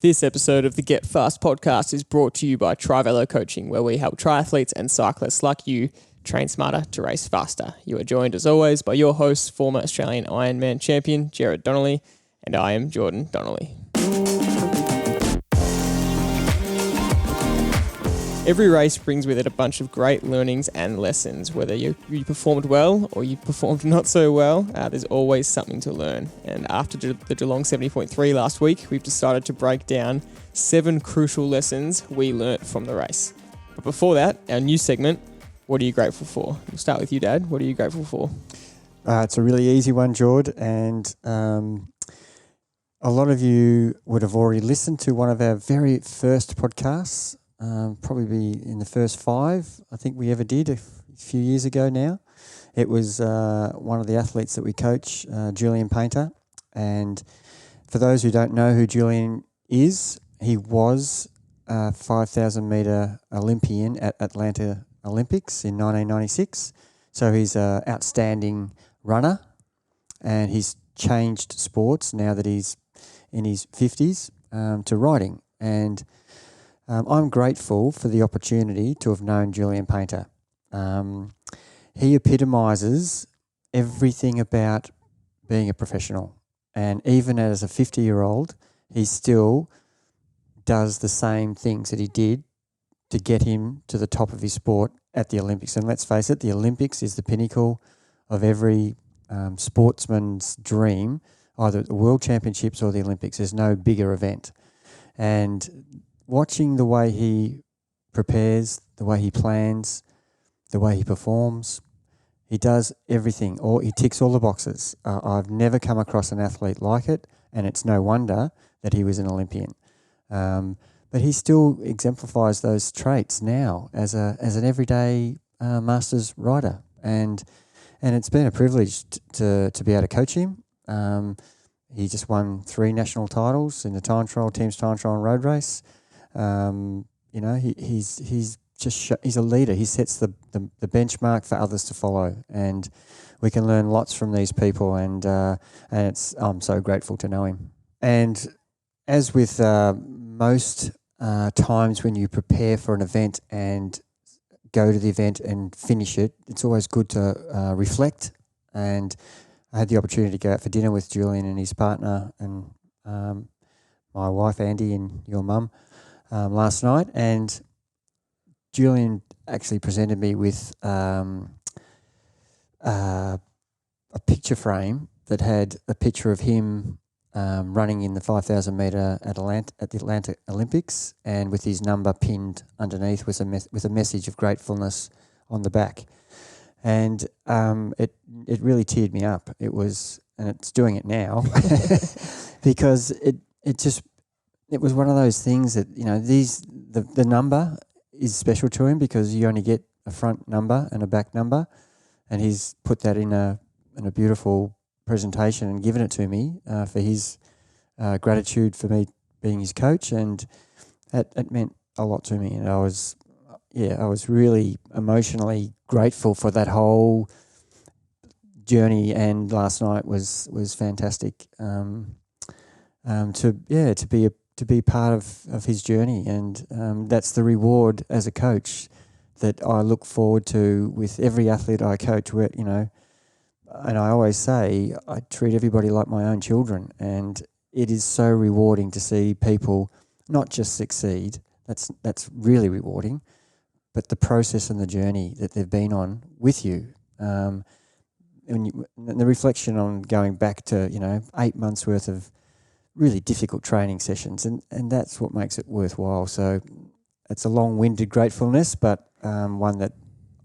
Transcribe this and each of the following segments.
This episode of the Get Fast podcast is brought to you by Trivelo Coaching, where we help triathletes and cyclists like you train smarter to race faster. You are joined, as always, by your host, former Australian Ironman Champion Gerard Donnelly, and I am Jordan Donnelly. Every race brings with it a bunch of great learnings and lessons. Whether you performed well or you performed not so well, there's always something to learn. And after the Geelong 70.3 last week, we've decided to break down 7 crucial lessons we learnt from the race. But before that, our new segment, what are you grateful for? We'll start with you, Dad. What are you grateful for? It's a really easy one, Jord, and a lot of you would have already listened to one of our very first podcasts. Probably in the first 5 I think we ever did a few years ago now. It was one of the athletes that we coach, Julian Painter. And for those who don't know who Julian is, he was a 5,000 metre Olympian at Atlanta Olympics in 1996. So he's an outstanding runner, and he's changed sports now that he's in his 50s to riding. And I'm grateful for the opportunity to have known Julian Painter. He epitomises everything about being a professional. And even as a 50-year-old, he still does the same things that he did to get him to the top of his sport at the Olympics. And let's face it, the Olympics is the pinnacle of every sportsman's dream, either the World Championships or the Olympics. There's no bigger event. And watching the way he prepares, the way he plans, the way he performs, he does everything, or he ticks all the boxes. I've never come across an athlete like it, and it's no wonder that he was an Olympian. But he still exemplifies those traits now as an everyday Masters rider, and it's been a privilege to be able to coach him. He just won 3 national titles in the time trial, teams time trial, and road race. He's a leader. He sets the benchmark for others to follow, and we can learn lots from these people. And I'm so grateful to know him. And as with most times when you prepare for an event and go to the event and finish it, it's always good to reflect. And I had the opportunity to go out for dinner with Julian and his partner and my wife Andy and your mum last night, and Julian actually presented me with a picture frame that had a picture of him running in the 5,000 metre at the Atlanta Olympics, and with his number pinned underneath with a message of gratefulness on the back. And it really teared me up. It was, and it's doing it now, because it was one of those things that, the number is special to him because you only get a front number and a back number, and he's put that in a beautiful presentation and given it to me for his gratitude for me being his coach, and it meant a lot to me. And I was really emotionally grateful for that whole journey, and last night was fantastic to be part of his journey, and that's the reward as a coach that I look forward to with every athlete I coach. Where and I always say I treat everybody like my own children, and it is so rewarding to see people not just succeed. That's really rewarding, but the process and the journey that they've been on with you. And the reflection on going back to 8 months worth of really difficult training sessions, and that's what makes it worthwhile. So it's a long-winded gratefulness, but one that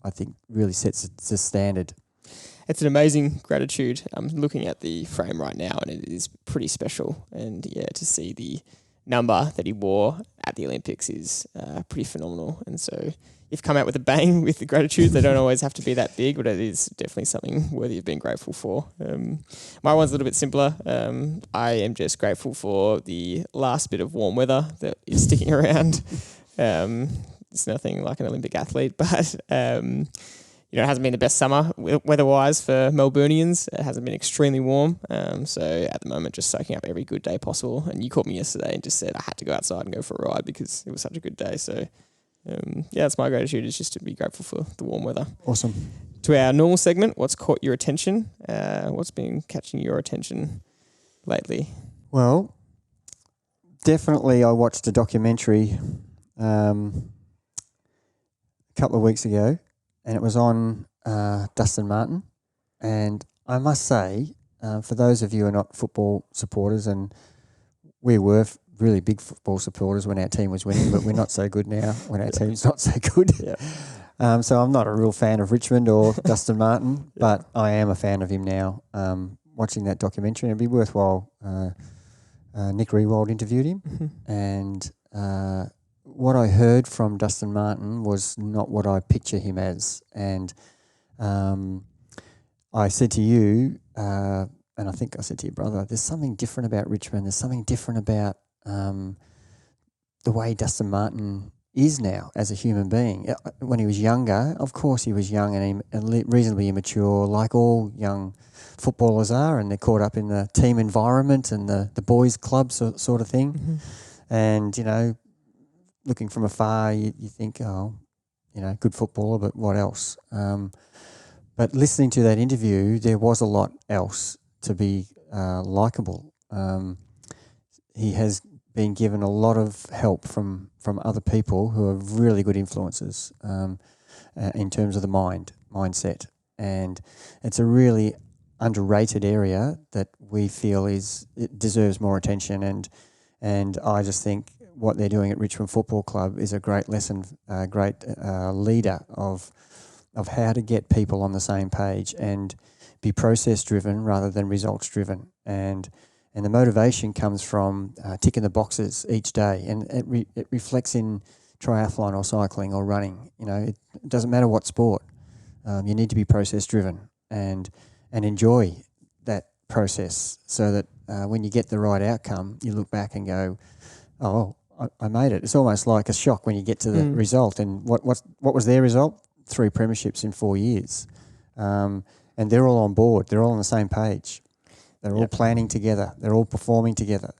I think really sets the standard. It's an amazing gratitude. I'm looking at the frame right now, and it is pretty special. And to see the number that he wore at the Olympics is pretty phenomenal. And so you've come out with a bang with the gratitude. They don't always have to be that big, but it is definitely something worthy of being grateful for. My one's a little bit simpler. I am just grateful for the last bit of warm weather that is sticking around. It's nothing like an Olympic athlete, but it hasn't been the best summer weather-wise for Melburnians. It hasn't been extremely warm. So at the moment, just soaking up every good day possible. And you called me yesterday and just said I had to go outside and go for a ride because it was such a good day. So that's my gratitude, is just to be grateful for the warm weather. Awesome. To our normal segment, what's caught your attention? What's been catching your attention lately? Well, definitely I watched a documentary a couple of weeks ago, and it was on Dustin Martin. And I must say, for those of you who are not football supporters, and we were really big football supporters when our team was winning, but we're not so good now when our team's not so good. Yeah. So I'm not a real fan of Richmond or Dustin Martin, but I am a fan of him now. Watching that documentary, and it'd be worthwhile. Nick Rewald interviewed him, and what I heard from Dustin Martin was not what I picture him as. And I said to you, and I think I said to your brother, there's something different about Richmond. There's something different about the way Dustin Martin is now as a human being. When he was younger, of course he was young and reasonably immature, like all young footballers are, and they're caught up in the team environment and the boys' club sort of thing. Mm-hmm. And, looking from afar, you think, good footballer, but what else? But listening to that interview, there was a lot else to be likeable. He has been given a lot of help from other people who are really good influences in terms of the mindset. And it's a really underrated area that we feel it deserves more attention. And I just think what they're doing at Richmond Football Club is a great lesson, a great leader of how to get people on the same page and be process driven rather than results driven. And the motivation comes from ticking the boxes each day, and it reflects in triathlon or cycling or running. It doesn't matter what sport. You need to be process driven and enjoy that process, so that when you get the right outcome, you look back and go, "Oh, I made it." It's almost like a shock when you get to the result. And what was their result? 3 premierships in 4 years, and they're all on board. They're all on the same page. They're all planning together. They're all performing together.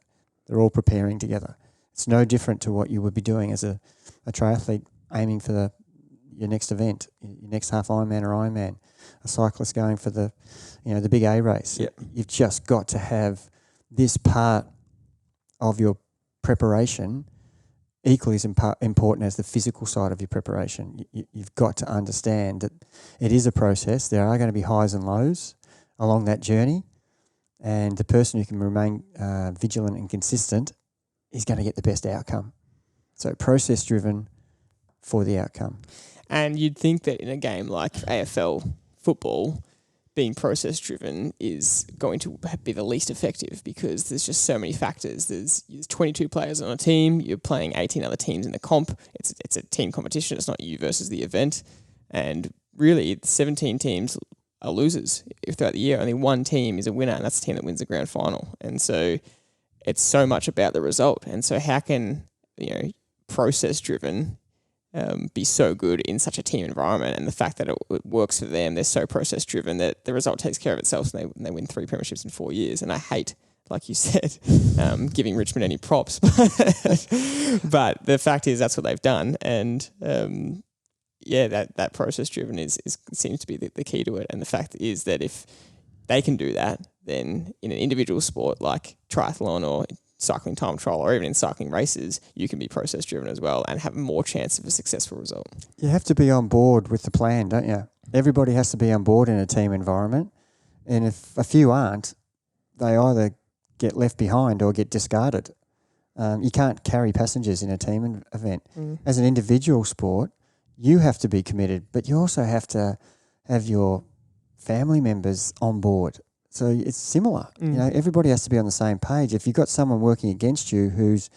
They're all preparing together. It's no different to what you would be doing as a triathlete aiming for your next event, your next half Ironman or Ironman, a cyclist going for the big A race. Yep. You've just got to have this part of your preparation equally as important as the physical side of your preparation. You've got to understand that it is a process. There are going to be highs and lows along that journey. And the person who can remain vigilant and consistent is going to get the best outcome. So process-driven for the outcome. And you'd think that in a game like AFL football, being process-driven is going to be the least effective, because there's just so many factors. There's 22 players on a team. You're playing 18 other teams in the comp. It's a team competition. It's not you versus the event. And really, 17 teams are losers throughout the year. Only one team is a winner, and that's the team that wins the grand final. And so it's so much about the result. And so how can process-driven be so good in such a team environment? And the fact that it works for them, they're so process-driven that the result takes care of itself, and they win 3 premierships in 4 years. And I hate, like you said, giving Richmond any props. But the fact is that's what they've done. And that process-driven seems to be the key to it. And the fact is that if they can do that, then in an individual sport like triathlon or cycling time trial, or even in cycling races, you can be process-driven as well and have more chance of a successful result. You have to be on board with the plan, don't you? Everybody has to be on board in a team environment. And if a few aren't, they either get left behind or get discarded. You can't carry passengers in a team event. As an individual sport, you have to be committed, but you also have to have your family members on board. So it's similar. Everybody has to be on the same page. If you've got someone working against you who's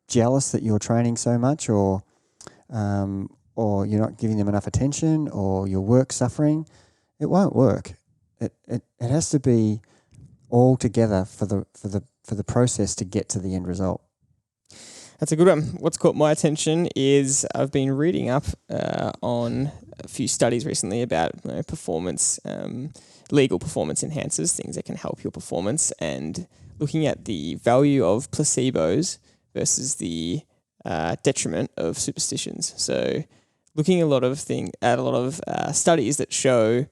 jealous that you're training so much, or you're not giving them enough attention, or your work's suffering, it won't work. It has to be all together for the process to get to the end result. That's a good one. What's caught my attention is I've been reading up on a few studies recently about performance, legal performance enhancers, things that can help your performance, and looking at the value of placebos versus the detriment of superstitions. So looking at a lot of studies that show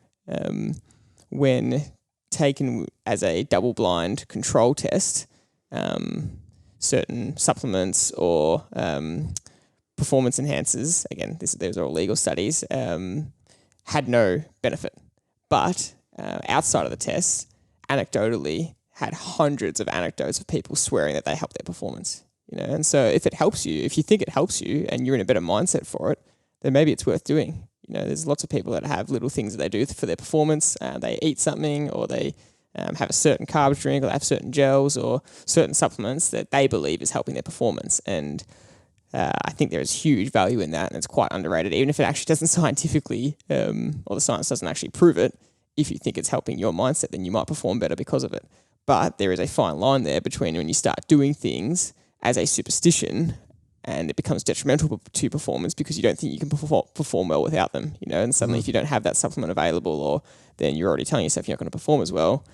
when taken as a double-blind control test, certain supplements or performance enhancers, again, these are all legal studies, had no benefit. But outside of the tests, anecdotally, had hundreds of anecdotes of people swearing that they helped their performance. And so if it helps you, if you think it helps you and you're in a better mindset for it, then maybe it's worth doing. There's lots of people that have little things that they do for their performance. They eat something, or they have a certain carbs drink, or they have certain gels or certain supplements that they believe is helping their performance. And I think there is huge value in that, and it's quite underrated, even if it actually doesn't scientifically, or the science doesn't actually prove it. If you think it's helping your mindset, then you might perform better because of it. But there is a fine line there between when you start doing things as a superstition and it becomes detrimental to performance because you don't think you can perform well without them, and suddenly if you don't have that supplement available, or then you're already telling yourself you're not going to perform as well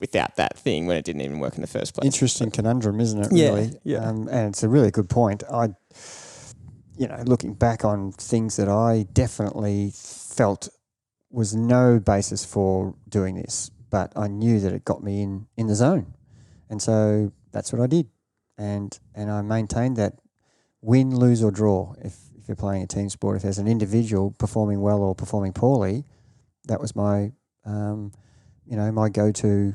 without that thing when it didn't even work in the first place. Interesting conundrum, isn't it, really? Yeah. And it's a really good point. Looking back on things that I definitely felt was no basis for doing this, but I knew that it got me in the zone. And so that's what I did. And I maintained that win, lose or draw. If you're playing a team sport, if there's an individual performing well or performing poorly, that was my my go-to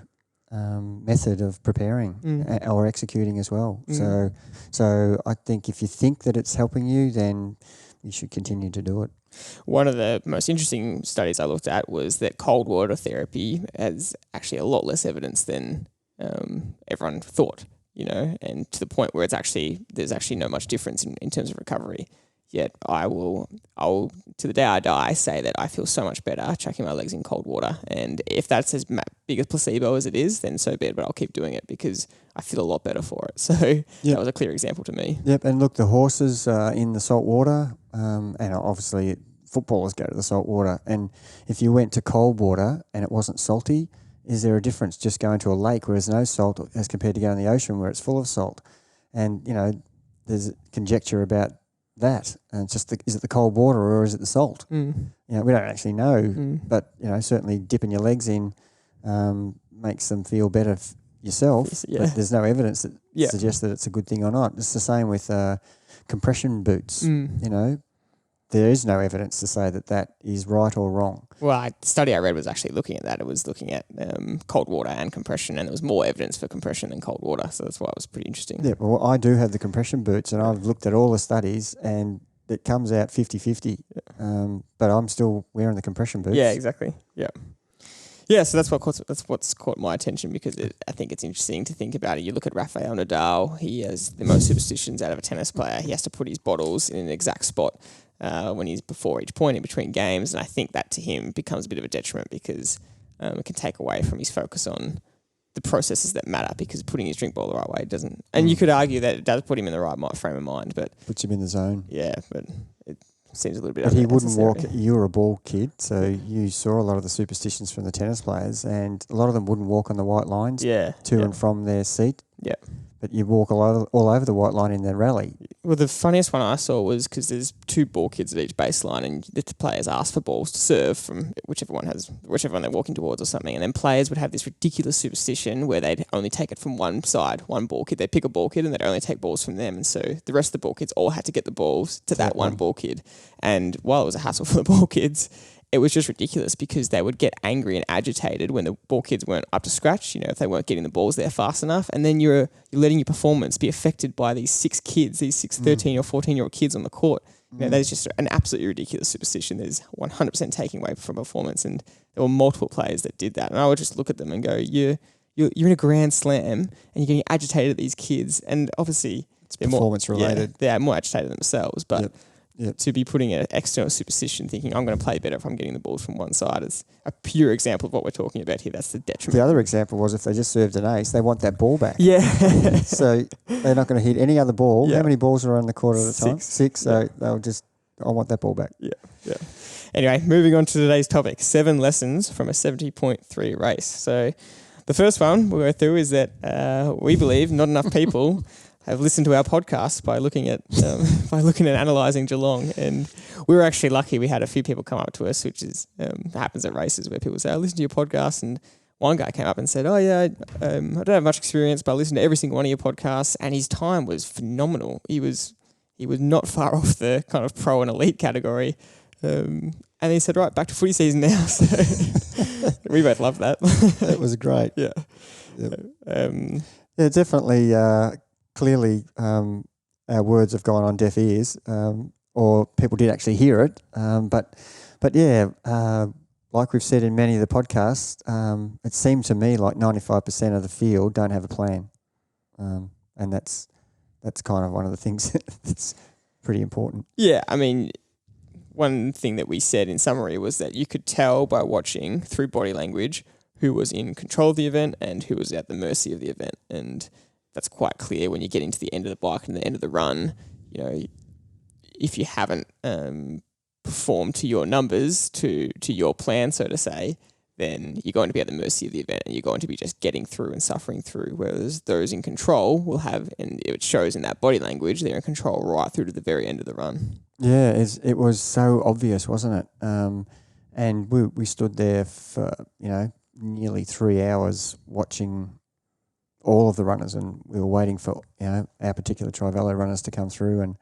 method of preparing or executing as well. So I think if you think that it's helping you, then you should continue to do it. One of the most interesting studies I looked at was that cold water therapy has actually a lot less evidence than everyone thought, and to the point where there's actually no much difference in terms of recovery. Yet I'll to the day I die say that I feel so much better chucking my legs in cold water. And if that's as big a placebo as it is, then so be it. But I'll keep doing it because I feel a lot better for it. So that was a clear example to me. Yep. And look, the horses in the salt water, and obviously footballers go to the salt water. And if you went to cold water and it wasn't salty, is there a difference just going to a lake where there's no salt as compared to going in the ocean where it's full of salt? And there's conjecture about that, and it's just is it the cold water or is it the salt? We don't actually know, but certainly dipping your legs in makes them feel better yourself. But there's no evidence that suggests that it's a good thing or not. It's the same with compression boots. There is no evidence to say that is right or wrong. Well, the study I read was actually looking at that. It was looking at cold water and compression, and there was more evidence for compression than cold water. So that's why it was pretty interesting. Yeah, well, I do have the compression boots, and I've looked at all the studies, and it comes out 50-50. But I'm still wearing the compression boots. Yeah, exactly. Yeah. Yeah, so that's what's caught my attention because I think it's interesting to think about it. You look at Rafael Nadal; he has the most superstitions out of a tennis player. He has to put his bottles in an exact spot when he's before each point in between games, and I think that to him becomes a bit of a detriment because it can take away from his focus on the processes that matter. Because putting his drink bottle the right way doesn't, and you could argue that it does put him in the right frame of mind, but puts him in the zone. Yeah, but it seems a little bit. But he wouldn't walk. You were a ball kid, so you saw a lot of the superstitions from the tennis players, and a lot of them wouldn't walk on the white lines to and from their seat. Yeah. But you walk all over the white line in the rally. Well, the funniest one I saw was because there's two ball kids at each baseline, and the players ask for balls to serve from whichever one they're walking towards or something. And then players would have this ridiculous superstition where they'd only take it from one side, one ball kid. They'd pick a ball kid and they'd only take balls from them. And so the rest of the ball kids all had to get the balls to that one ball kid. And while it was a hassle for the ball kids, it was just ridiculous because they would get angry and agitated when the ball kids weren't up to scratch, if they weren't getting the balls there fast enough. And then you're letting your performance be affected by these 13 or 14-year-old kids on the court. That is just an absolutely ridiculous superstition that is 100% taking away from performance. And there were multiple players that did that. And I would just look at them and go, you're in a grand slam and you're getting agitated at these kids. And obviously it's performance related. They're more agitated themselves, but to be putting an external superstition, thinking I'm going to play better if I'm getting the balls from one side, is a pure example of what we're talking about here. That's the detriment. The other example was if they just served an ace, they want that ball back. Yeah. So they're not going to hit any other ball. Yeah. How many balls are on the court at a time? 6. So Yeah. they'll just, I want that ball back. Yeah. Anyway, moving on to today's topic, 7 lessons from a 70.3 race. So the first one we'll go through is that we believe not enough people have listened to our podcast by looking at analysing Geelong, and we were actually lucky. We had a few people come up to us, which is happens at races where people say, "I listen to your podcast," and one guy came up and said, "Oh yeah, I don't have much experience, but I listened to every single one of your podcasts," and his time was phenomenal. He was not far off the kind of pro and elite category, and he said, "Right, back to footy season now." So we both loved that. That was great. Yeah, Yep. Yeah, definitely. Clearly, our words have gone on deaf ears, or people did actually hear it. But yeah, like we've said in many of the podcasts, it seemed to me like 95% of the field don't have a plan, and that's kind of one of the things that's pretty important. Yeah, I mean, one thing that we said in summary was that you could tell by watching through body language who was in control of the event and who was at the mercy of the event, and that's quite clear when you get into the end of the bike and the end of the run. You know, if you haven't performed to your numbers, to your plan, so to say, then you're going to be at the mercy of the event and you're going to be just getting through and suffering through. Whereas those in control will have, and it shows in that body language, they're in control right through to the very end of the run. Yeah, it was so obvious, wasn't it? And we stood there for, nearly 3 hours watching all of the runners, and we were waiting for our particular Trivelo runners to come through,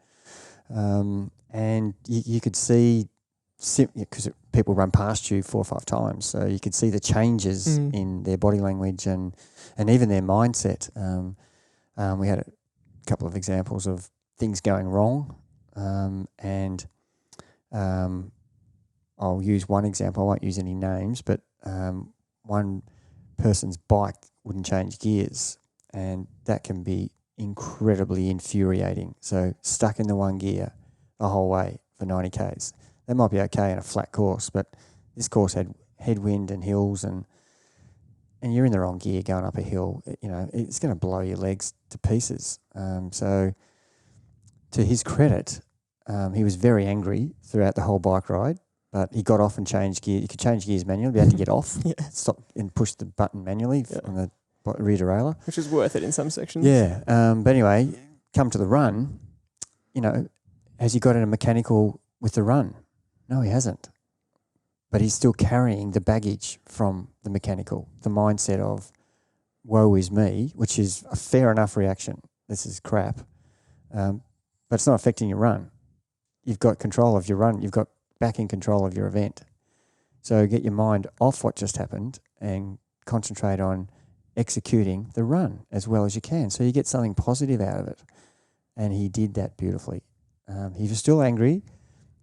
and you could see, because people run past you 4 or 5 times, so you could see the changes in their body language and even their mindset. We had a couple of examples of things going wrong, and I'll use one example. I won't use any names, but one person's bike wouldn't change gears, and that can be incredibly infuriating. So stuck in the one gear the whole way for 90 Ks. That might be okay in a flat course, but this course had headwind and hills, and you're in the wrong gear going up a hill. It's going to blow your legs to pieces. So to his credit, he was very angry throughout the whole bike ride, but he got off and changed gear. You could change gears manually. You had to get off, stop and push the button manually on the rear derailleur. Which is worth it in some sections. Yeah. But anyway, come to the run, has he got in a mechanical with the run? No, he hasn't. But he's still carrying the baggage from the mechanical, the mindset of woe is me, which is a fair enough reaction. This is crap. But it's not affecting your run. You've got control of your run. You've got back in control of your event. So get your mind off what just happened and concentrate on executing the run as well as you can. So you get something positive out of it. And he did that beautifully. He was still angry,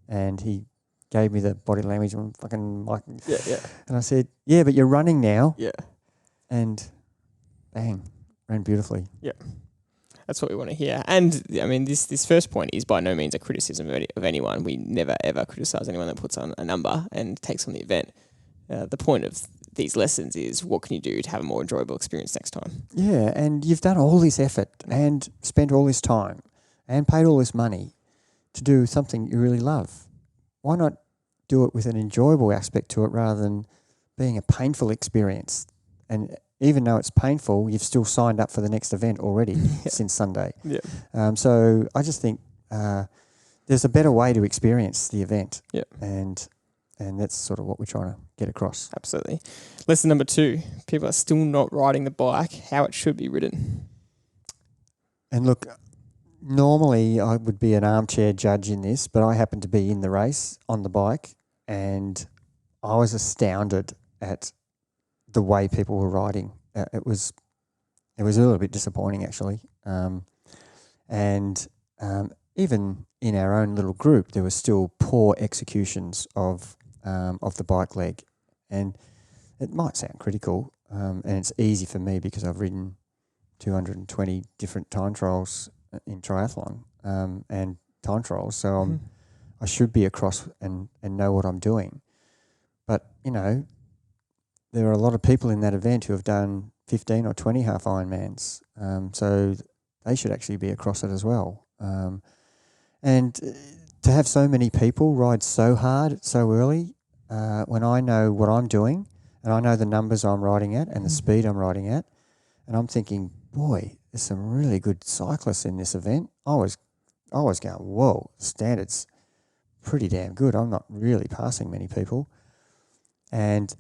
and he gave me the body language. I'm fucking like, and I said, "Yeah, but you're running now." Yeah. And bang, ran beautifully. Yeah. That's what we want to hear. And I mean, this first point is by no means a criticism of anyone. We never ever criticize anyone that puts on a number and takes on the event. The point of these lessons is, what can you do to have a more enjoyable experience next time? Yeah, and you've done all this effort and spent all this time and paid all this money to do something you really love. Why not do it with an enjoyable aspect to it rather than being a painful experience? And even though it's painful, you've still signed up for the next event already since Sunday. Yeah. So I just think there's a better way to experience the event. Yeah. And that's sort of what we're trying to get across. Absolutely. Lesson number 2, people are still not riding the bike how it should be ridden. And look, normally I would be an armchair judge in this, but I happened to be in the race on the bike, and I was astounded at the way people were riding. It was a little bit disappointing, actually. Even in our own little group, there was still poor executions of the bike leg. And it might sound critical, and it's easy for me because I've ridden 220 different time trials in triathlon and time trials. So I should be across and know what I'm doing. But, you know, there are a lot of people in that event who have done 15 or 20 half Ironmans. So they should actually be across it as well. And to have so many people ride so hard so early, when I know what I'm doing and I know the numbers I'm riding at and the speed I'm riding at, and I'm thinking, boy, there's some really good cyclists in this event. I was going, whoa, the standard's pretty damn good. I'm not really passing many people. And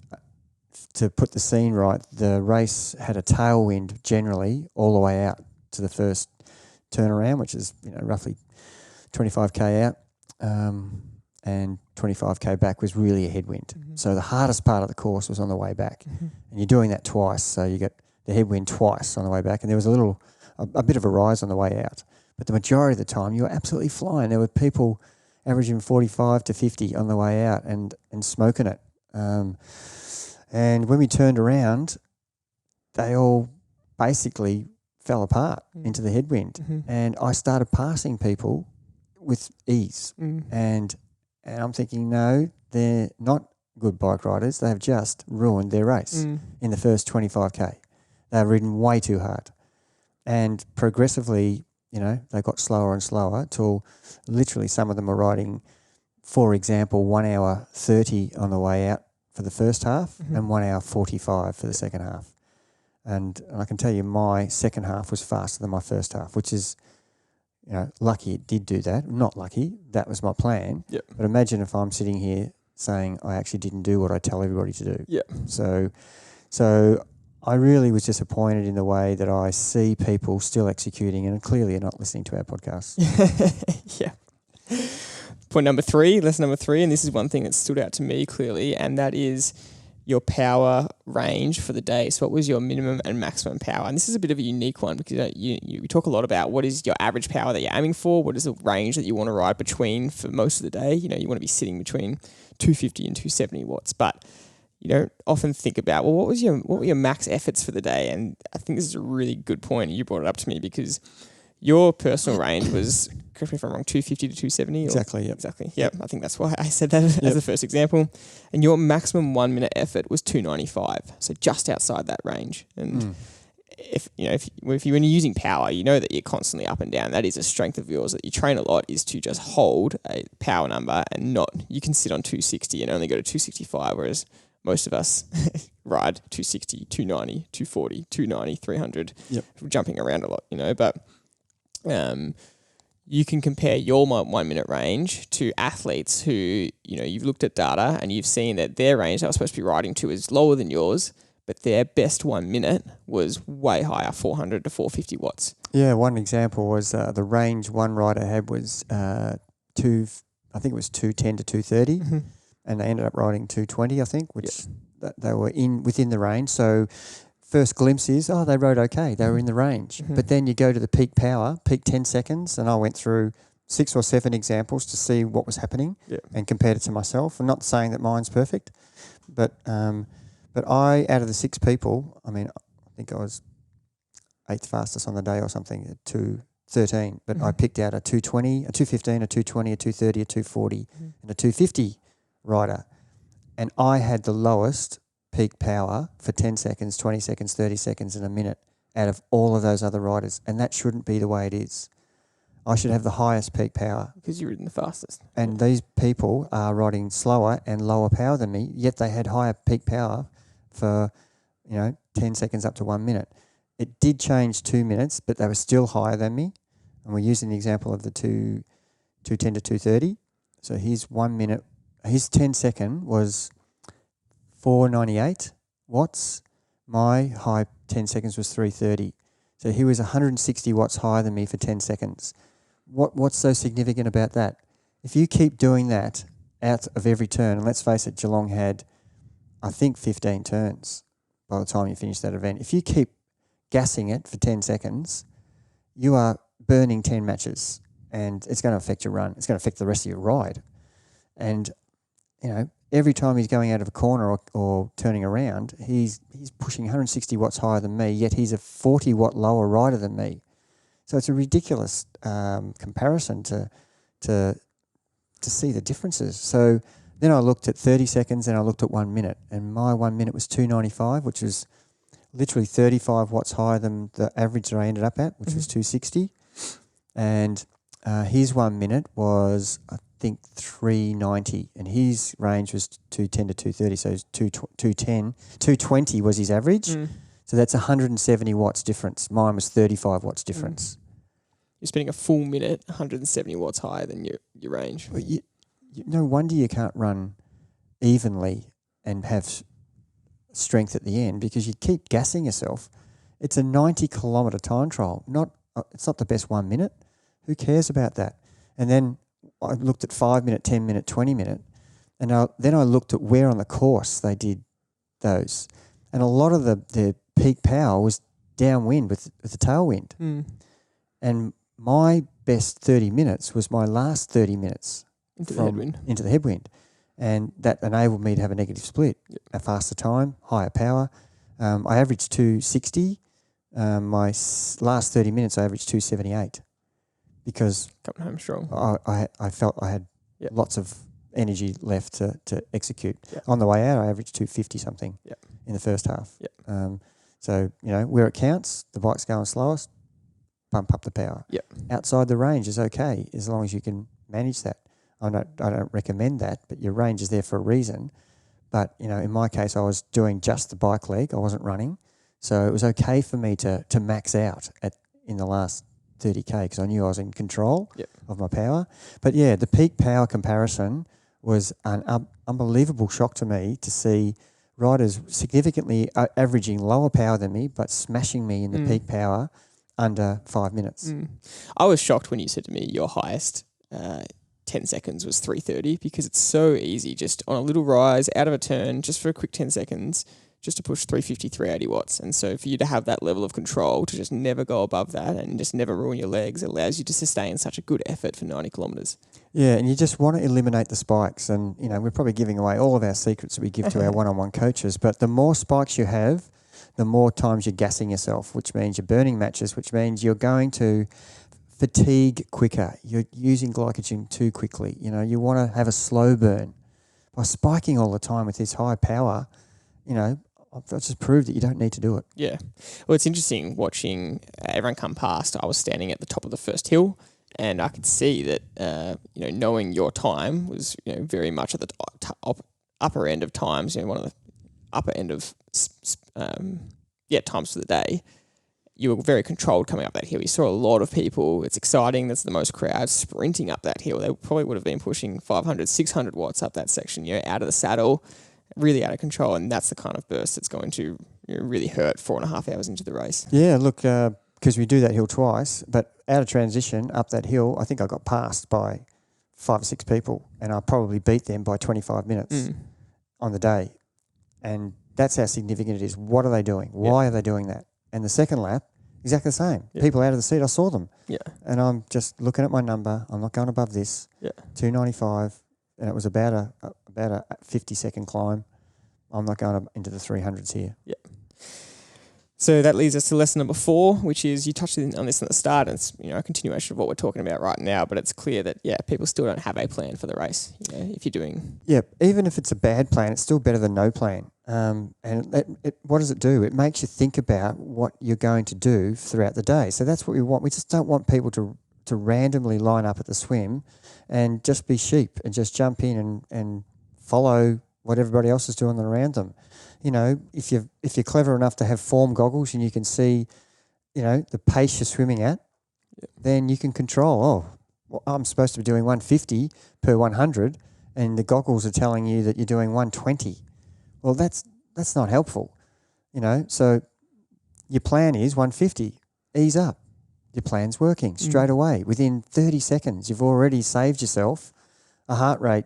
to put the scene right, the race had a tailwind generally all the way out to the first turnaround, which is, you know, roughly 25k out, and 25k back was really a headwind. So the hardest part of the course was on the way back, and you're doing that twice, so you get the headwind twice on the way back, and there was a bit of a rise on the way out. But the majority of the time, you were absolutely flying. There were people averaging 45 to 50 on the way out and smoking it. And when we turned around, they all basically fell apart into the headwind. And I started passing people with ease. And I'm thinking, no, they're not good bike riders. They have just ruined their race in the first 25k. They've ridden way too hard. And progressively, you know, they got slower and slower till literally some of them were riding, for example, 1 hour 30 on the way out for the first half and 1 hour 45 for the second half. And I can tell you my second half was faster than my first half, which is, you know, lucky it did do that. Not lucky, that was my plan. Yep. But imagine if I'm sitting here saying I actually didn't do what I tell everybody to do. Yeah. So I really was disappointed in the way that I see people still executing and clearly are not listening to our podcast. Yeah. Point number 3, lesson number 3, and this is one thing that stood out to me clearly, and that is your power range for the day. So what was your minimum and maximum power? And this is a bit of a unique one because you talk a lot about what is your average power that you're aiming for, what is the range that you want to ride between for most of the day. You know, you want to be sitting between 250 and 270 watts, but you don't often think about, well, what were your max efforts for the day? And I think this is a really good point. You brought it up to me because your personal range was, correct me if I'm wrong, 250 to 270? Exactly, yep. Exactly, yep. I think that's why I said that as the first example. And your maximum 1 minute effort was 295, so just outside that range. And when you're using power, you know that you're constantly up and down. That is a strength of yours that you train a lot, is to just hold a power number and not, you can sit on 260 and only go to 265, whereas most of us ride 260, 290, 240, 290, 300, jumping around a lot, you know. But you can compare your 1 minute range to athletes who, you know, you've looked at data and you've seen that their range they were supposed to be riding to is lower than yours, but their best 1 minute was way higher, 400 to 450 watts. Yeah, one example was the range one rider had was 210 to 230. And they ended up riding 220, I think, which they were within the range. So first glimpse is, they rode okay. They were in the range. But then you go to the peak power, peak 10 seconds, and I went through 6 or 7 examples to see what was happening and compared it to myself. I'm not saying that mine's perfect, but I, out of the 6 people, I mean, I think I was 8th fastest on the day or something at 2:13, but I picked out a 220, a 215, a 220, a 230, a 240, and a 250 rider, and I had the lowest peak power for 10 seconds, 20 seconds, 30 seconds and a minute out of all of those other riders, and that shouldn't be the way it is. I should have the highest peak power. Because you're ridden the fastest. And these people are riding slower and lower power than me, yet they had higher peak power for, 10 seconds up to 1 minute. It did change 2 minutes, but they were still higher than me. And we're using the example of the 210 to 230. So his 1 minute, his 10 second was 498 watts. My high 10 seconds was 330. So he was 160 watts higher than me for 10 seconds. What's so significant about that? If you keep doing that out of every turn, and let's face it, Geelong had, I think, 15 turns by the time you finish that event. If you keep gassing it for 10 seconds, you are burning 10 matches, and it's going to affect your run. It's going to affect the rest of your ride. And, every time he's going out of a corner or turning around, he's pushing 160 watts higher than me, yet he's a 40 watt lower rider than me. So it's a ridiculous comparison to to see the differences. So then I looked at 30 seconds and I looked at 1 minute, and my 1 minute was 295, which is literally 35 watts higher than the average that I ended up at, which was 260. And his 1 minute was, I think, 390, and his range was 210 to 230, so it was 210. 220 was his average. So that's 170 watts difference. Mine was 35 watts difference. You're spending a full minute 170 watts higher than your range. Well, no wonder you can't run evenly and have strength at the end, because you keep gassing yourself. It's a 90-kilometre time trial. It's not the best 1 minute. Who cares about that? And then I looked at 5 minute, 10 minute, 20 minute, and then I looked at where on the course they did those. And a lot of the peak power was downwind with the tailwind. And my best 30 minutes was my last 30 minutes into the headwind. And that enabled me to have a negative split, a faster time, higher power. I averaged 260. My last 30 minutes, I averaged 278 because coming home strong. I felt I had lots of energy left to execute. On the way out, I averaged 250 something in the first half. So, where it counts, the bike's going slowest, bump up the power. Outside the range is okay as long as you can manage that. I don't recommend that, but your range is there for a reason. But, in my case, I was doing just the bike leg. I wasn't running. So it was okay for me to max out in the last 30K because I knew I was in control of my power. But, the peak power comparison was an unbelievable shock to me to see riders significantly averaging lower power than me but smashing me in the peak power under 5 minutes. I was shocked when you said to me your highest 10 seconds was 330 because it's so easy just on a little rise out of a turn just for a quick 10 seconds just to push 350, 380 watts. And so for you to have that level of control to just never go above that and just never ruin your legs, it allows you to sustain such a good effort for 90 kilometres. Yeah, and you just want to eliminate the spikes. And, we're probably giving away all of our secrets that we give to our one-on-one coaches. But the more spikes you have, the more times you're gassing yourself, which means you're burning matches, which means you're going to fatigue quicker. You're using glycogen too quickly. You want to have a slow burn. By spiking all the time with this high power, I've just proved that you don't need to do it. Yeah. Well, it's interesting watching everyone come past. I was standing at the top of the first hill and I could see that, knowing your time was, very much at the upper end of times, one of the upper end of, times for the day. You were very controlled coming up that hill. You saw a lot of people. It's exciting. That's the most crowd sprinting up that hill. They probably would have been pushing 500, 600 watts up that section, out of the saddle, really out of control. And that's the kind of burst that's going to really hurt 4.5 hours into the race. Yeah, look, because we do that hill twice, but out of transition up that hill, I think I got passed by 5 or 6 people and I probably beat them by 25 minutes on the day. And that's how significant it is. What are they doing? Why are they doing that? And the second lap, exactly the same. People out of the seat, I saw them. And I'm just looking at my number. I'm not going above this. 295, and it was about a 50-second climb. I'm not going into the 300s here. So that leads us to lesson number 4, which is you touched on this at the start. And it's a continuation of what we're talking about right now. But it's clear that people still don't have a plan for the race. If you're doing even if it's a bad plan, it's still better than no plan. And what does it do? It makes you think about what you're going to do throughout the day. So that's what we want. We just don't want people to randomly line up at the swim and just be sheep and just jump in and follow what everybody else is doing around them. If you're clever enough to have form goggles and you can see, the pace you're swimming at, then you can control, I'm supposed to be doing 150 per 100 and the goggles are telling you that you're doing 120. Well, that's not helpful, So your plan is 150. Ease up. Your plan's working straight away. Within 30 seconds, you've already saved yourself a heart rate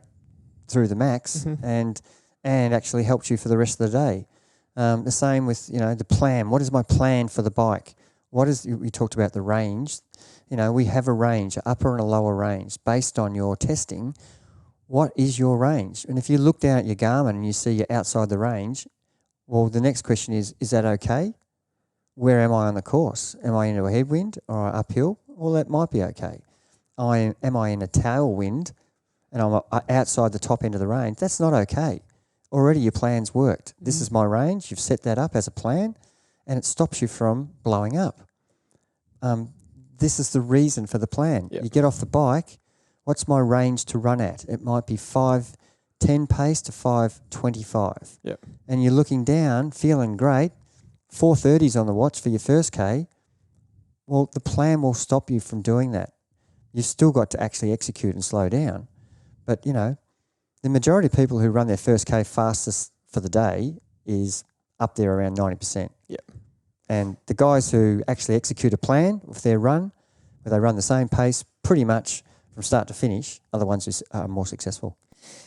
through the max and actually helped you for the rest of the day. The same with, the plan. What is my plan for the bike? We talked about the range. We have a range, an upper and a lower range based on your testing. What is your range? And if you look down at your Garmin and you see you're outside the range, well, the next question is that okay? Where am I on the course? Am I into a headwind or uphill? Well, that might be okay. Am I in a tailwind and I'm outside the top end of the range, that's not okay. Already your plan's worked. This is my range. You've set that up as a plan, and it stops you from blowing up. This is the reason for the plan. Yep. You get off the bike, what's my range to run at? It might be 5:10 pace to 5:25. Yep. And you're looking down, feeling great, 4:30's on the watch for your first K. Well, the plan will stop you from doing that. You've still got to actually execute and slow down. But, the majority of people who run their first K fastest for the day is up there around 90%. Yep. And the guys who actually execute a plan with their run, where they run the same pace pretty much from start to finish, are the ones who are more successful.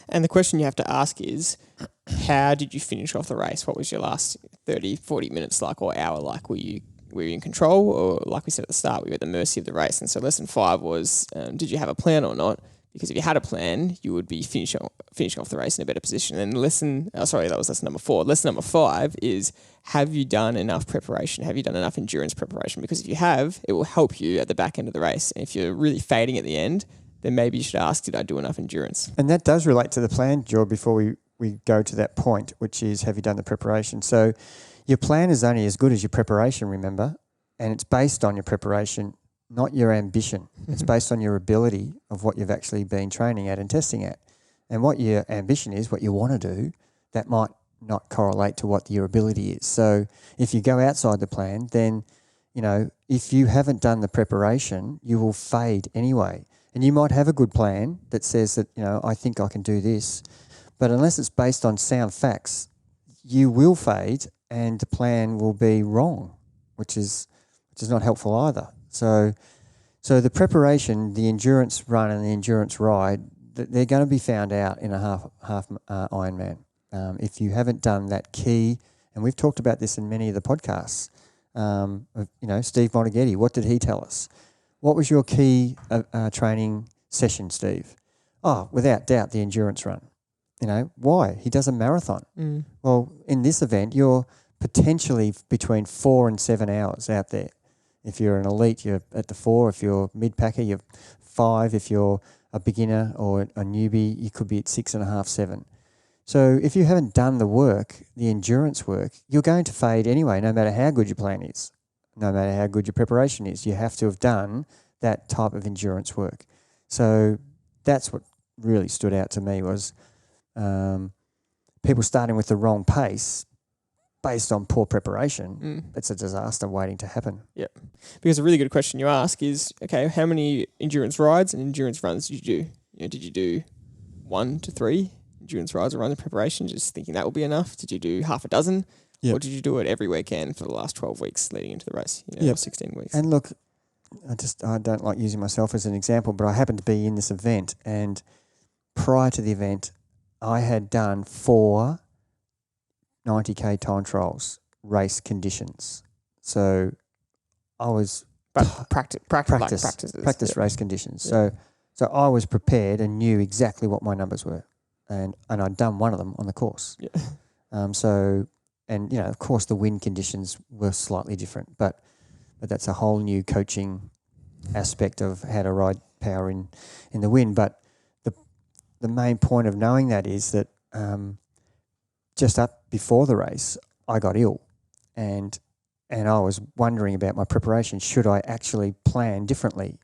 And the question you have to ask is, how did you finish off the race? What was your last 30, 40 minutes like, or hour like? Were you in control, or like we said at the start, we were at the mercy of the race? And so lesson 5 was, did you have a plan or not? Because if you had a plan, you would be finishing off the race in a better position. And that was lesson number 4. Lesson number 5 is, have you done enough preparation? Have you done enough endurance preparation? Because if you have, it will help you at the back end of the race. And if you're really fading at the end, then maybe you should ask, did I do enough endurance? And that does relate to the plan, George, before we go to that point, which is, have you done the preparation? So your plan is only as good as your preparation, remember? And it's based on your preparation, not your ambition. It's based on your ability of what you've actually been training at and testing at. And what your ambition is, what you want to do, that might not correlate to what your ability is. So if you go outside the plan, then, if you haven't done the preparation, you will fade anyway. And you might have a good plan that says that, I think I can do this. But unless it's based on sound facts, you will fade and the plan will be wrong, which is not helpful either. So the preparation, the endurance run and the endurance ride, they're going to be found out in a half Ironman. If you haven't done that key, and we've talked about this in many of the podcasts, Steve Monaghetti, what did he tell us? What was your key training session, Steve? Oh, without doubt, the endurance run. Why? He does a marathon. Well, in this event, you're potentially between 4 and 7 hours out there. If you're an elite, you're at the 4. If you're mid-packer, you're 5. If you're a beginner or a newbie, you could be at 6.5, 7. So if you haven't done the work, the endurance work, you're going to fade anyway, no matter how good your plan is, no matter how good your preparation is. You have to have done that type of endurance work. So that's what really stood out to me was people starting with the wrong pace based on poor preparation. It's a disaster waiting to happen. Yep. Because a really good question you ask is, okay, how many endurance rides and endurance runs did you do? Did you do 1 to 3 endurance rides or runs in preparation, just thinking that will be enough? Did you do half a dozen? Yep. Or did you do it every weekend for the last 12 weeks leading into the race, or 16 weeks? And look, I don't like using myself as an example, but I happened to be in this event, and prior to the event, I had done 4 90K time trials, race conditions. So I was practice race conditions. Yeah. So I was prepared and knew exactly what my numbers were, and I'd done one of them on the course. Yeah. And of course the wind conditions were slightly different, but that's a whole new coaching aspect of how to ride power in the wind. But the main point of knowing that is that just up before the race, I got ill, and I was wondering about my preparation. Should I actually plan differently?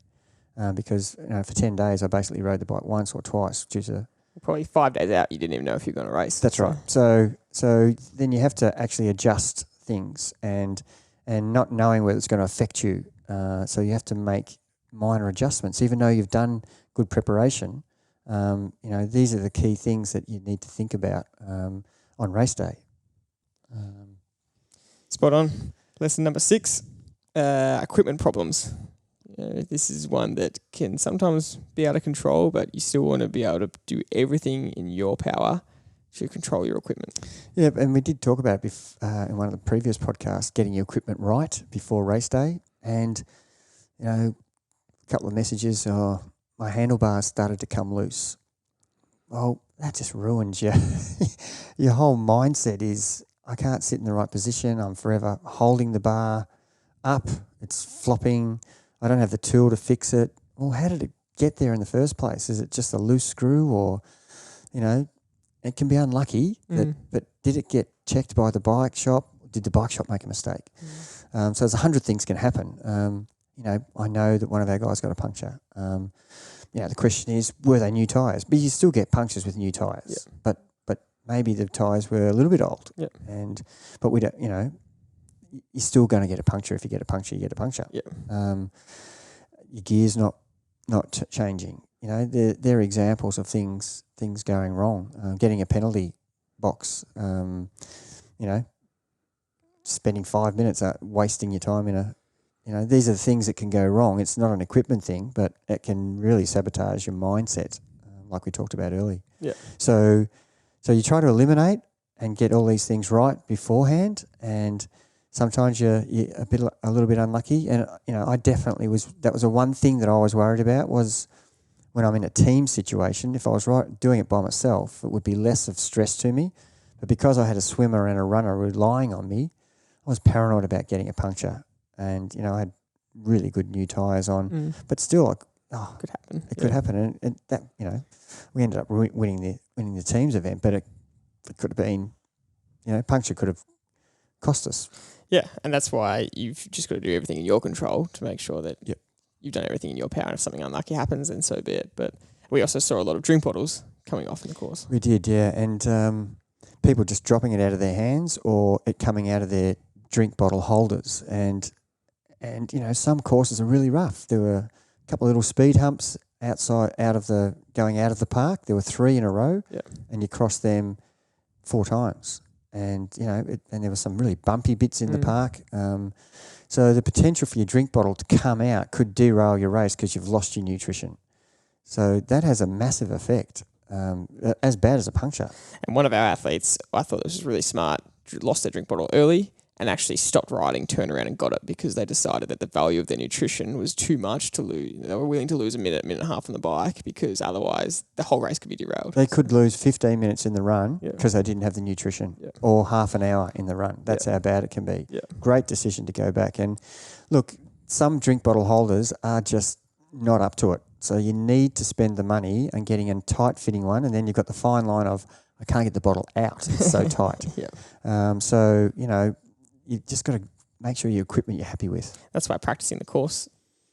Because for 10 days I basically rode the bike once or twice due to probably 5 days out. You didn't even know if you're going to race. That's right. So then you have to actually adjust things and not knowing whether it's going to affect you. So you have to make minor adjustments, even though you've done good preparation. These are the key things that you need to think about on race day. Spot on. Lesson number 6, equipment problems. This is one that can sometimes be out of control, but you still want to be able to do everything in your power to control your equipment. Yeah, and we did talk about in one of the previous podcasts, getting your equipment right before race day. And, a couple of messages, my handlebars started to come loose. Well, that just ruins you. Your whole mindset is, I can't sit in the right position. I'm forever holding the bar up. It's flopping. I don't have the tool to fix it. Well, how did get there in the first place? Is it just a loose screw, or, it can be unlucky, but did it get checked by the bike shop? Did the bike shop make a mistake? So there's 100 things can happen. I know that one of our guys got a puncture. The question is, were they new tyres? But you still get punctures with new tyres. Yeah. But maybe the tyres were a little bit old. Yeah. But we don't, you're still going to get a puncture. If you get a puncture, you get a puncture. Yeah. Your gear's not changing. They're examples of things going wrong. Getting a penalty box, spending 5 minutes wasting your time in a, these are the things that can go wrong. It's not an equipment thing, but it can really sabotage your mindset, like we talked about earlier. Yeah. So you try to eliminate and get all these things right beforehand, and sometimes you're a little bit unlucky. And I definitely was. That was the one thing that I was worried about, was when I'm in a team situation. If I was doing it by myself, it would be less of stress to me. But because I had a swimmer and a runner relying on me, I was paranoid about getting a puncture. And, I had really good new tyres on, but still, could happen. It could happen. And that, we ended up winning the team's event, but it could have been, puncture could have cost us. Yeah, and that's why you've just got to do everything in your control to make sure that you've done everything in your power. And if something unlucky happens, then so be it. But we also saw a lot of drink bottles coming off in the course. We did, yeah. And people just dropping it out of their hands, or it coming out of their drink bottle holders. And some courses are really rough. There were a couple of little speed humps going out of the park. There were 3 in a row, and you crossed them 4 times. And and there were some really bumpy bits in the park. So the potential for your drink bottle to come out could derail your race because you've lost your nutrition. So that has a massive effect, as bad as a puncture. And one of our athletes, I thought this was really smart, lost their drink bottle early and actually stopped riding, turned around and got it because they decided that the value of their nutrition was too much to lose. They were willing to lose a minute and a half on the bike because otherwise the whole race could be derailed. They could lose 15 minutes in the run because they didn't have the nutrition, or half an hour in the run. That's how bad it can be. Yeah. Great decision to go back. And look, some drink bottle holders are just not up to it. So you need to spend the money on getting a tight fitting one, and then you've got the fine line of, I can't get the bottle out. It's so tight. So, you've just got to make sure your equipment you're happy with. That's why practicing the course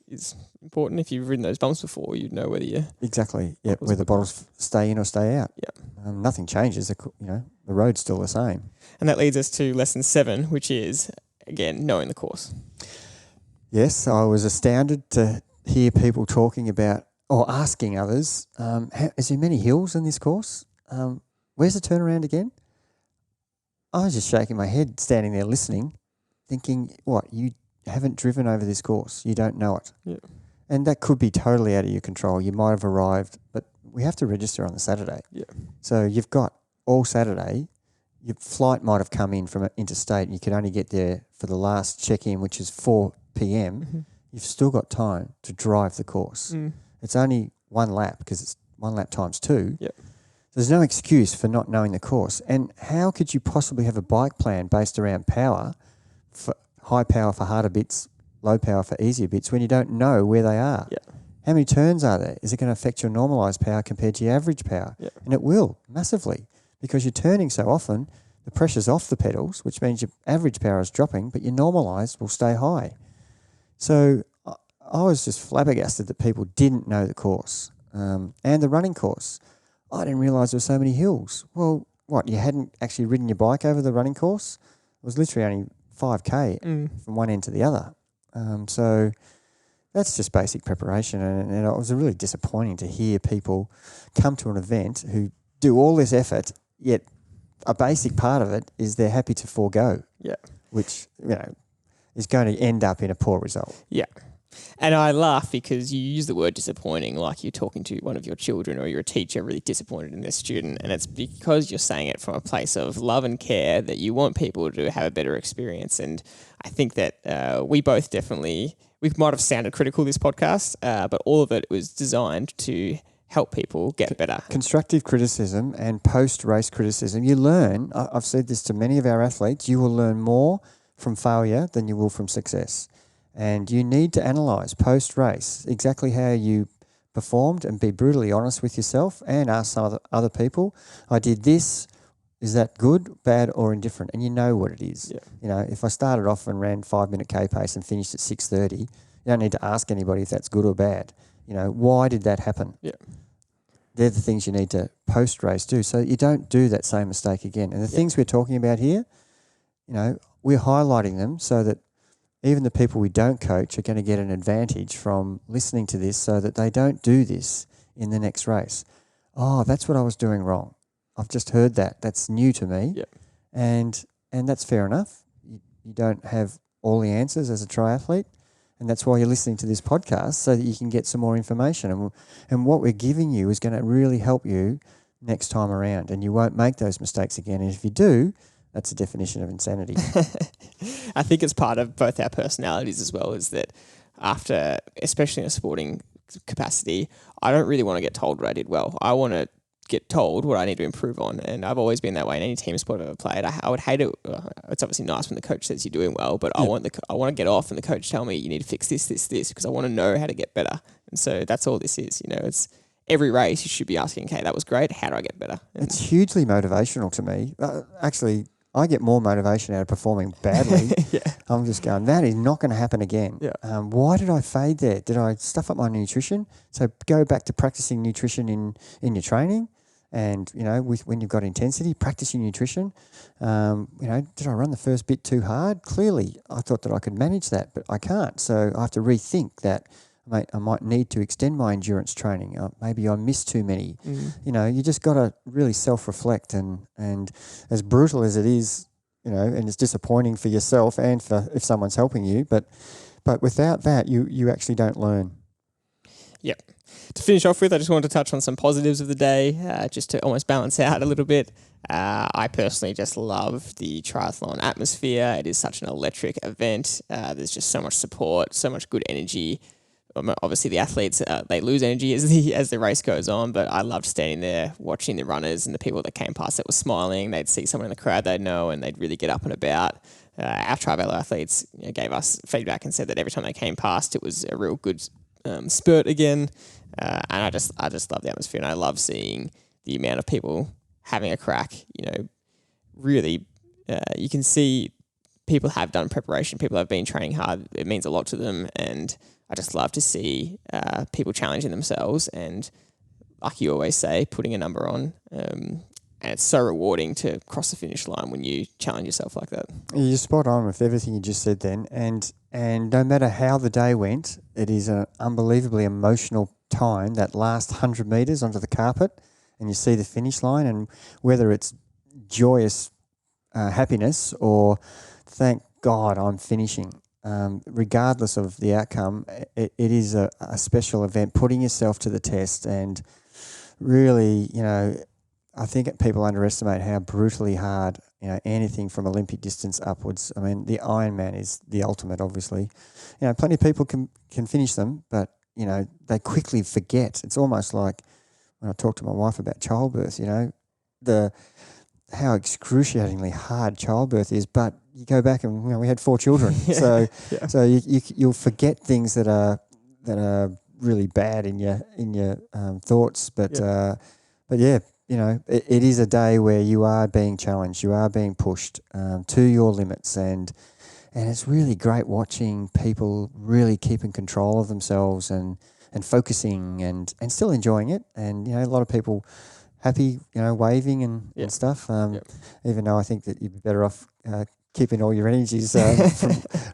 is important. If you've ridden those bumps before, you'd know whether you... Exactly, yeah, whether the bottles stay in or stay out. Yeah. Nothing changes, the road's still the same. And that leads us to lesson 7, which is, again, knowing the course. Yes, I was astounded to hear people talking about, or asking others, is there many hills in this course? Where's the turnaround again? I was just shaking my head, standing there listening, thinking, what, you haven't driven over this course. You don't know it. Yeah. And that could be totally out of your control. You might have arrived, but we have to register on the Saturday. Yeah. So you've got all Saturday. Your flight might have come in from interstate and you could only get there for the last check-in, which is 4 p.m. Mm-hmm. You've still got time to drive the course. It's only one lap because it's 1 lap times 2. Yeah. There's no excuse for not knowing the course. And how could you possibly have a bike plan based around power, for high power for harder bits, low power for easier bits, when you don't know where they are? Yeah. How many turns are there? Is it going to affect your normalised power compared to your average power? Yeah. And it will, massively, because you're turning so often, the pressure's off the pedals, which means your average power is dropping, but your normalised will stay high. So I was just flabbergasted that people didn't know the course and the running course. I didn't realise there were so many hills. Well, what, you hadn't actually ridden your bike over the running course? It was literally only 5K from one end to the other. So that's just basic preparation. And it was really disappointing to hear people come to an event who do all this effort, yet a basic part of it is they're happy to forego. Yeah. Which, is going to end up in a poor result. Yeah. And I laugh because you use the word disappointing like you're talking to one of your children or you're a teacher really disappointed in their student. And it's because you're saying it from a place of love and care that you want people to have a better experience. And I think that we both definitely, we might have sounded critical this podcast, but all of it was designed to help people get better. Constructive criticism and post-race criticism. You learn, I've said this to many of our athletes, you will learn more from failure than you will from success. And you need to analyse post-race exactly how you performed and be brutally honest with yourself and ask some other people, I did this. Is that good, bad, or indifferent? And you know what it is. Yeah. You know, if I started off and ran 5-minute K pace and finished at 6:30, you don't need to ask anybody if that's good or bad. You know, why did that happen? Yeah. They're the things you need to post-race do so you don't do that same mistake again. And the things we're talking about here, you know, we're highlighting them so that even the people we don't coach are going to get an advantage from listening to this so that they don't do this in the next race. Oh, that's what I was doing wrong. I've just heard that. That's new to me. Yep. And that's fair enough. You don't have all the answers as a triathlete, and that's why you're listening to this podcast so that you can get some more information. And what we're giving you is going to really help you next time around, and you won't make those mistakes again. And if you do, that's a definition of insanity. I think it's part of both our personalities as well, is that after, especially in a sporting capacity, I don't really want to get told what I did well. I want to get told what I need to improve on, and I've always been that way in any team sport I've ever played. I would hate it. It's obviously nice when the coach says you're doing well, but I want to get off and the coach tell me you need to fix this, because I want to know how to get better. And so that's all this is. You know, it's every race you should be asking, okay, that was great. How do I get better? And it's hugely motivational to me. Actually, I get more motivation out of performing badly. yeah. I'm just going, that is not going to happen again. Yeah. Why did I fade there? Did I stuff up my nutrition? So go back to practicing nutrition in your training. And, you know, when you've got intensity, practice your nutrition. You know, did I run the first bit too hard? Clearly, I thought that I could manage that, but I can't. So I have to rethink that. I might need to extend my endurance training. Maybe I missed too many. You know, you just got to really self-reflect. And as brutal as it is, you know, and it's disappointing for yourself and for if someone's helping you, but without that, you actually don't learn. Yep. To finish off with, I just wanted to touch on some positives of the day, just to almost balance out a little bit. I personally just love the triathlon atmosphere. It is such an electric event. There's just so much support, so much good energy. Obviously, the athletes, they lose energy as the race goes on, but I loved standing there watching the runners and the people that came past that were smiling. They'd see someone in the crowd they'd know, and they'd really get up and about. Our Tri-Velo athletes gave us feedback and said that every time they came past, it was a real good spurt again. And I just love the atmosphere, and I love seeing the amount of people having a crack. You know, really, you can see people have done preparation. People have been training hard. It means a lot to them, and I just love to see people challenging themselves and, like you always say, putting a number on. And it's so rewarding to cross the finish line when you challenge yourself like that. You're spot on with everything you just said then. And no matter how the day went, it is an unbelievably emotional time, that last 100 metres onto the carpet, and you see the finish line, and whether it's joyous happiness or thank God I'm finishing, regardless of the outcome, it is a special event, putting yourself to the test. And really, you know, I think people underestimate how brutally hard, you know, anything from Olympic distance upwards. I mean, the Ironman is the ultimate, obviously. You know, plenty of people can finish them, but, you know, they quickly forget. It's almost like when I talk to my wife about childbirth, you know, how excruciatingly hard childbirth is, but you go back and, you know, we had 4 children. So you'll forget things that are really bad in your thoughts. But yeah, you know, it is a day where you are being challenged, you are being pushed to your limits, and it's really great watching people really keeping control of themselves and focusing and still enjoying it. And, you know, a lot of people happy, you know, waving and stuff, even though I think that you'd be better off keeping all your energies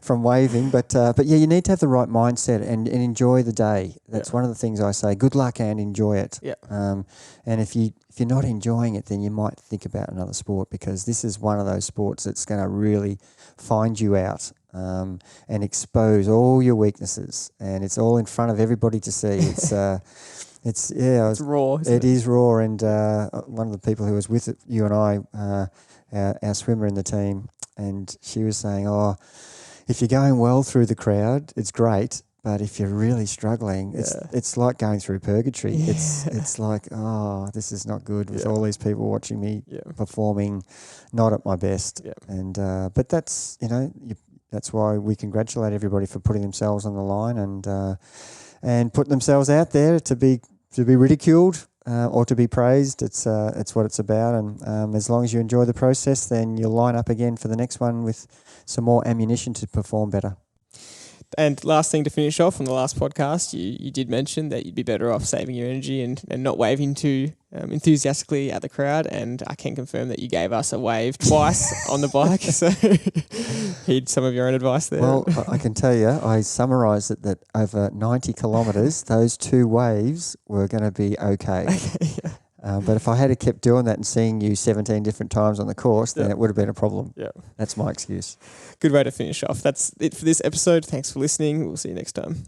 from waving. But yeah, you need to have the right mindset and enjoy the day. That's one of the things I say. Good luck and enjoy it. Yeah. And if you're not enjoying it, then you might think about another sport, because this is one of those sports that's going to really find you out and expose all your weaknesses. And it's all in front of everybody to see. It's it's raw. It is raw. And one of the people who was with you and I, our swimmer in the team, and she was saying, "Oh, if you're going well through the crowd, it's great. But if you're really struggling, it's like going through purgatory. Yeah. It's like, oh, this is not good with all these people watching me performing, not at my best." Yeah. And but that's, you know, that's why we congratulate everybody for putting themselves on the line and put themselves out there to be ridiculed or to be praised. It's what it's about, and as long as you enjoy the process, then you'll line up again for the next one with some more ammunition to perform better. And last thing to finish off, on the last podcast, you did mention that you'd be better off saving your energy and not waving too enthusiastically at the crowd. And I can confirm that you gave us a wave twice on the bike. So heed some of your own advice there. Well, I can tell you, I summarised it that over 90 kilometres, those 2 waves were going to be okay. Yeah. But if I had kept doing that and seeing you 17 different times on the course, then it would have been a problem. Yeah. That's my excuse. Good way to finish off. That's it for this episode. Thanks for listening. We'll see you next time.